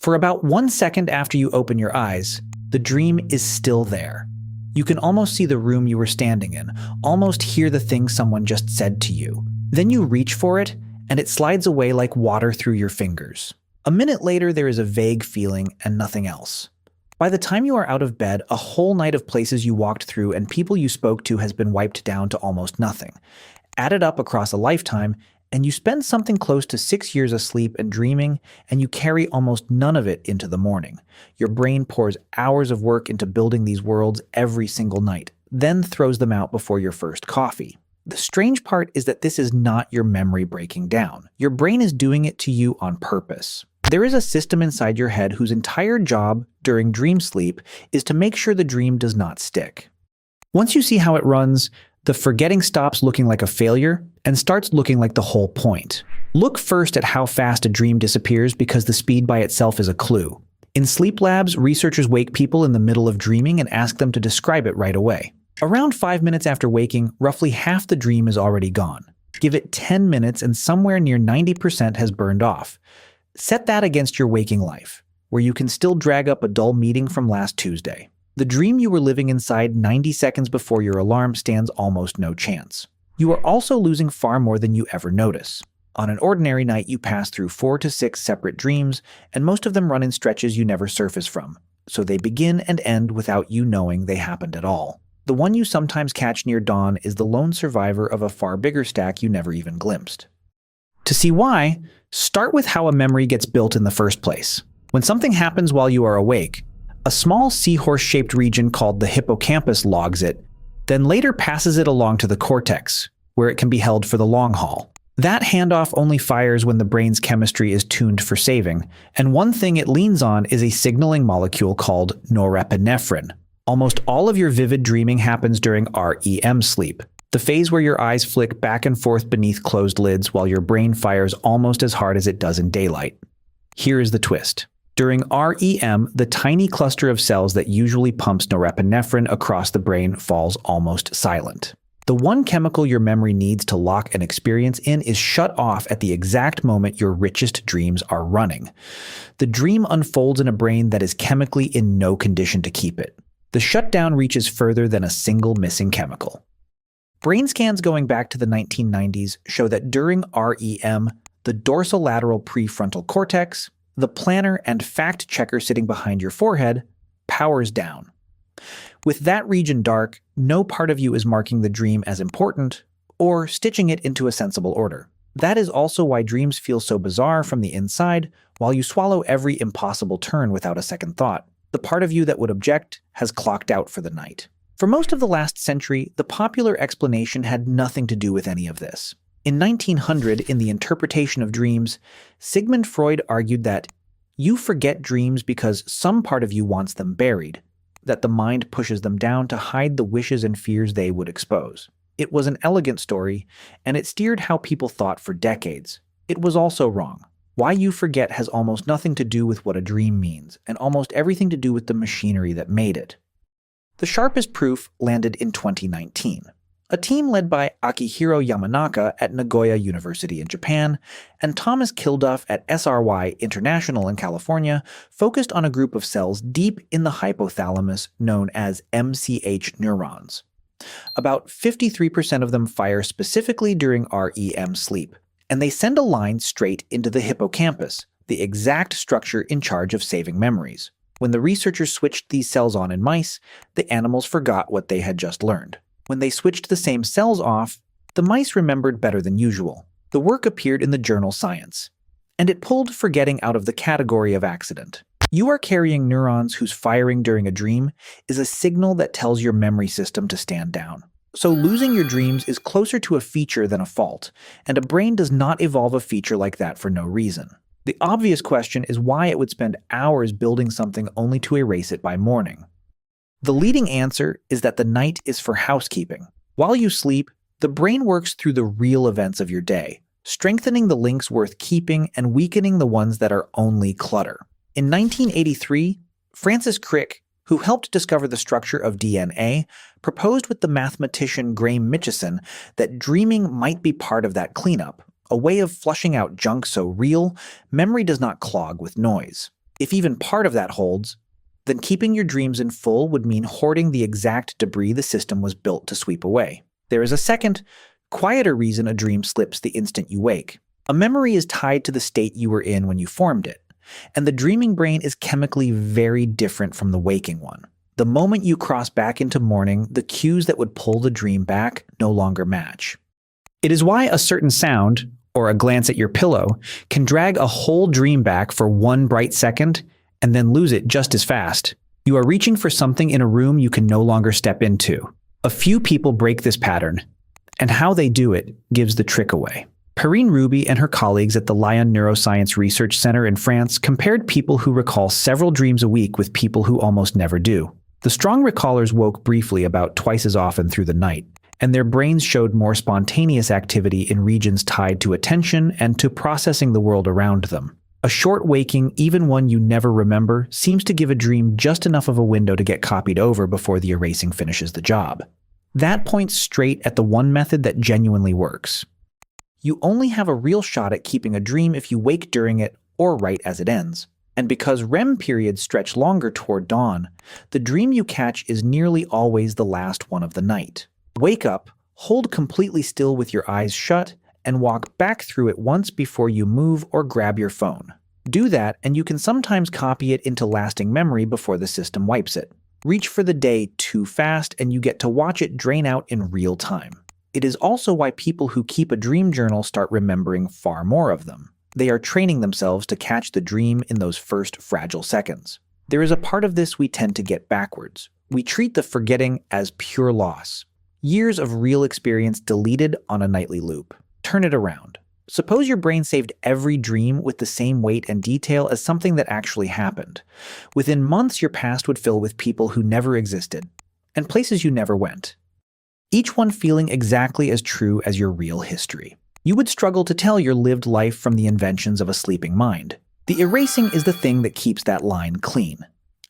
For about 1 second after you open your eyes, the dream is still there. You can almost see the room you were standing in, almost hear the thing someone just said to you. Then you reach for it, and it slides away like water through your fingers. A minute later, there is a vague feeling and nothing else. By the time you are out of bed, a whole night of places you walked through and people you spoke to has been wiped down to almost nothing. Add it up across a lifetime, and you spend something close to 6 years asleep and dreaming, and you carry almost none of it into the morning. Your brain pours hours of work into building these worlds every single night, then throws them out before your first coffee. The strange part is that this is not your memory breaking down. Your brain is doing it to you on purpose. There is a system inside your head whose entire job during dream sleep is to make sure the dream does not stick. Once you see how it runs, the forgetting stops looking like a failure and starts looking like the whole point. Look first at how fast a dream disappears, because the speed by itself is a clue. In sleep labs, researchers wake people in the middle of dreaming and ask them to describe it right away. Around 5 minutes after waking, roughly half the dream is already gone. Give it 10 minutes and somewhere near 90% has burned off. Set that against your waking life, where you can still drag up a dull meeting from last Tuesday. The dream you were living inside 90 seconds before your alarm stands almost no chance. You are also losing far more than you ever notice. On an ordinary night, you pass through 4 to 6 separate dreams, and most of them run in stretches you never surface from, so they begin and end without you knowing they happened at all. The one you sometimes catch near dawn is the lone survivor of a far bigger stack you never even glimpsed. To see why, start with how a memory gets built in the first place. When something happens while you are awake, a small seahorse-shaped region called the hippocampus logs it, then later passes it along to the cortex, where it can be held for the long haul. That handoff only fires when the brain's chemistry is tuned for saving, and one thing it leans on is a signaling molecule called norepinephrine. Almost all of your vivid dreaming happens during REM sleep, the phase where your eyes flick back and forth beneath closed lids while your brain fires almost as hard as it does in daylight. Here is the twist. During REM, the tiny cluster of cells that usually pumps norepinephrine across the brain falls almost silent. The one chemical your memory needs to lock an experience in is shut off at the exact moment your richest dreams are running. The dream unfolds in a brain that is chemically in no condition to keep it. The shutdown reaches further than a single missing chemical. Brain scans going back to the 1990s show that during REM, the dorsolateral prefrontal cortex, the planner and fact checker sitting behind your forehead, powers down. With that region dark, no part of you is marking the dream as important or stitching it into a sensible order. That is also why dreams feel so bizarre from the inside, while you swallow every impossible turn without a second thought. The part of you that would object has clocked out for the night. For most of the last century, the popular explanation had nothing to do with any of this. In 1900, in The Interpretation of Dreams, Sigmund Freud argued that you forget dreams because some part of you wants them buried, that the mind pushes them down to hide the wishes and fears they would expose. It was an elegant story, and it steered how people thought for decades. It was also wrong. Why you forget has almost nothing to do with what a dream means, and almost everything to do with the machinery that made it. The sharpest proof landed in 2019. A team led by Akihiro Yamanaka at Nagoya University in Japan and Thomas Kilduff at SRY International in California focused on a group of cells deep in the hypothalamus known as MCH neurons. About 53% of them fire specifically during REM sleep, and they send a line straight into the hippocampus, the exact structure in charge of saving memories. When the researchers switched these cells on in mice, the animals forgot what they had just learned. When they switched the same cells off, the mice remembered better than usual. The work appeared in the journal Science, and it pulled forgetting out of the category of accident. You are carrying neurons whose firing during a dream is a signal that tells your memory system to stand down. So losing your dreams is closer to a feature than a fault, and a brain does not evolve a feature like that for no reason. The obvious question is why it would spend hours building something only to erase it by morning. The leading answer is that the night is for housekeeping. While you sleep, the brain works through the real events of your day, strengthening the links worth keeping and weakening the ones that are only clutter. In 1983, Francis Crick, who helped discover the structure of DNA, proposed with the mathematician Graham Mitchison that dreaming might be part of that cleanup, a way of flushing out junk so real, memory does not clog with noise. If even part of that holds, then keeping your dreams in full would mean hoarding the exact debris the system was built to sweep away. There is a second, quieter reason a dream slips the instant you wake. A memory is tied to the state you were in when you formed it, and the dreaming brain is chemically very different from the waking one. The moment you cross back into morning, the cues that would pull the dream back no longer match. It is why a certain sound, or a glance at your pillow, can drag a whole dream back for one bright second and then lose it just as fast. You are reaching for something in a room you can no longer step into. A few people break this pattern, and how they do it gives the trick away. Perrine Ruby and her colleagues at the Lyon Neuroscience Research Center in France compared people who recall several dreams a week with people who almost never do. The strong recallers woke briefly about twice as often through the night, and their brains showed more spontaneous activity in regions tied to attention and to processing the world around them. A short waking, even one you never remember, seems to give a dream just enough of a window to get copied over before the erasing finishes the job. That points straight at the one method that genuinely works. You only have a real shot at keeping a dream if you wake during it or right as it ends. And because REM periods stretch longer toward dawn, the dream you catch is nearly always the last one of the night. Wake up, hold completely still with your eyes shut, and walk back through it once before you move or grab your phone. Do that, and you can sometimes copy it into lasting memory before the system wipes it. Reach for the day too fast, and you get to watch it drain out in real time. It is also why people who keep a dream journal start remembering far more of them. They are training themselves to catch the dream in those first fragile seconds. There is a part of this we tend to get backwards. We treat the forgetting as pure loss. Years of real experience deleted on a nightly loop. Turn it around. Suppose your brain saved every dream with the same weight and detail as something that actually happened. Within months, your past would fill with people who never existed, and places you never went. Each one feeling exactly as true as your real history. You would struggle to tell your lived life from the inventions of a sleeping mind. The erasing is the thing that keeps that line clean.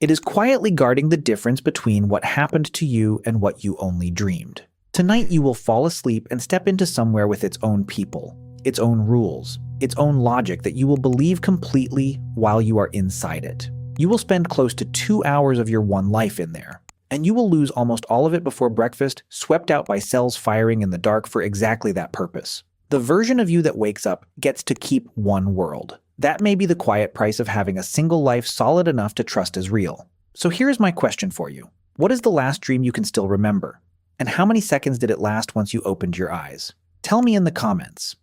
It is quietly guarding the difference between what happened to you and what you only dreamed. Tonight you will fall asleep and step into somewhere with its own people, its own rules, its own logic that you will believe completely while you are inside it. You will spend close to 2 hours of your one life in there, and you will lose almost all of it before breakfast, swept out by cells firing in the dark for exactly that purpose. The version of you that wakes up gets to keep one world. That may be the quiet price of having a single life solid enough to trust as real. So here's my question for you. What is the last dream you can still remember? And how many seconds did it last once you opened your eyes? Tell me in the comments.